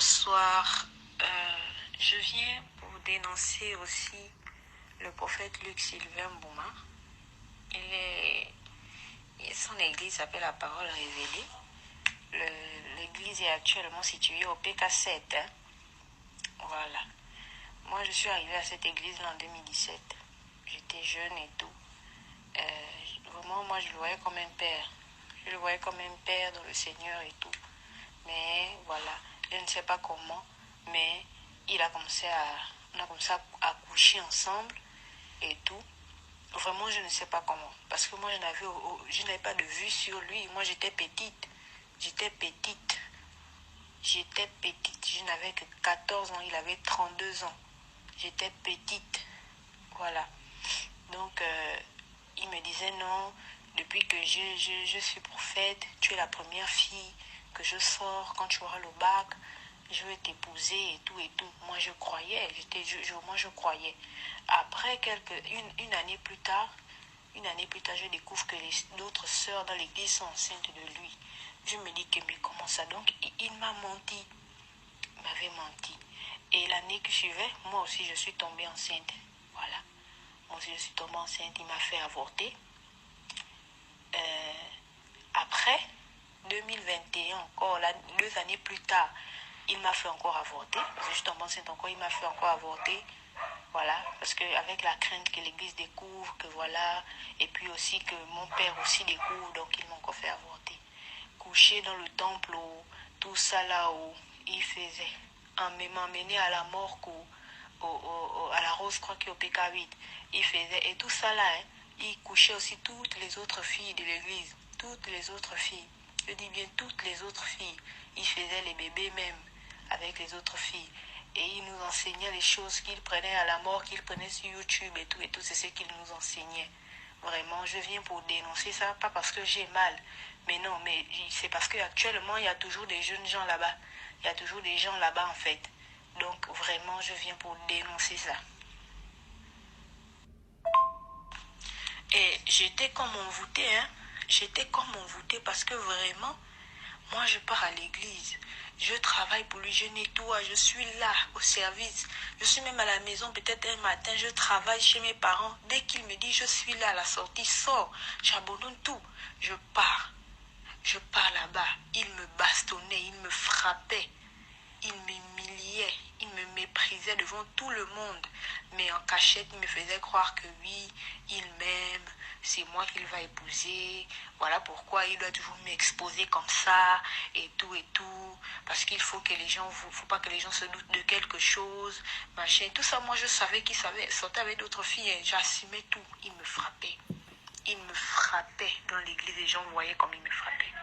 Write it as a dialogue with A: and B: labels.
A: Bonsoir. Je viens pour dénoncer aussi le prophète Luc Sylvain Bouma. Son église s'appelle La Parole Révélée. L'église est actuellement située au PK7. Voilà. Moi, je suis arrivée à cette église en 2017. J'étais jeune et tout. Vraiment, moi, je le voyais comme un père. Je le voyais comme un père dans le Seigneur et tout. Mais voilà, je ne sais pas comment, mais on a commencé à coucher ensemble et tout. Vraiment, je ne sais pas comment. Parce que moi, je n'avais pas de vue sur lui. Moi, j'étais petite. Je n'avais que 14 ans. Il avait 32 ans. J'étais petite. Voilà. Donc, il me disait non, depuis que je suis prophète, tu es la première fille que je sors quand tu auras le bac, je vais t'épouser et tout et tout. Moi je croyais, moi je croyais. Après une année plus tard, je découvre que d'autres sœurs dans l'église sont enceintes de lui. Je me dis que mais comment ça donc? Il m'a menti, il m'avait menti. Et l'année qui suivait, moi aussi je suis tombée enceinte. Voilà. Moi aussi je suis tombée enceinte, il m'a fait avorter. Après, 2021 encore, 2 années plus tard, il m'a fait encore avorter. Je suis tombée enceinte encore, il m'a fait encore avorter. Voilà, parce qu'avec la crainte que l'église découvre, que voilà, et puis aussi que mon père aussi découvre, donc il m'a encore fait avorter. Couché dans le temple, tout ça là où il faisait, m'emmener à la mort, à la rose, je crois qu'il est au PK8, il faisait, et tout ça là, il couchait aussi toutes les autres filles de l'église, toutes les autres filles, je dis bien toutes les autres filles, il faisait les bébés même avec les autres filles. Et il nous enseignait les choses qu'il prenait à la mort, qu'il prenait sur YouTube et tout, c'est ce qu'il nous enseignait. Vraiment, je viens pour dénoncer ça, pas parce que j'ai mal, mais non, mais c'est parce qu'actuellement, il y a toujours des jeunes gens là-bas. Il y a toujours des gens là-bas, en fait. Donc, vraiment, je viens pour dénoncer ça. Et j'étais comme envoûtée, hein. J'étais comme envoûtée parce que vraiment, moi, je pars à l'église. Je travaille pour lui, je nettoie, je suis là au service. Je suis même à la maison, peut-être un matin, je travaille chez mes parents. Dès qu'il me dit, je suis là à la sortie, sors, j'abandonne tout. Je pars là-bas. Il me bastonnait, il me frappait, il m'humiliait, il me méprisait devant tout le monde. Mais en cachette, il me faisait croire que oui, il m'aime, c'est moi qu'il va épouser. Voilà pourquoi il doit toujours m'exposer comme ça, et tout, parce qu'il faut que les gens, faut pas que les gens se doutent de quelque chose, machin. Tout ça, moi je savais qu'il sortait avec d'autres filles, hein. J'assumais tout. Il me frappait. Il me frappait dans l'église, les gens voyaient comme il me frappait.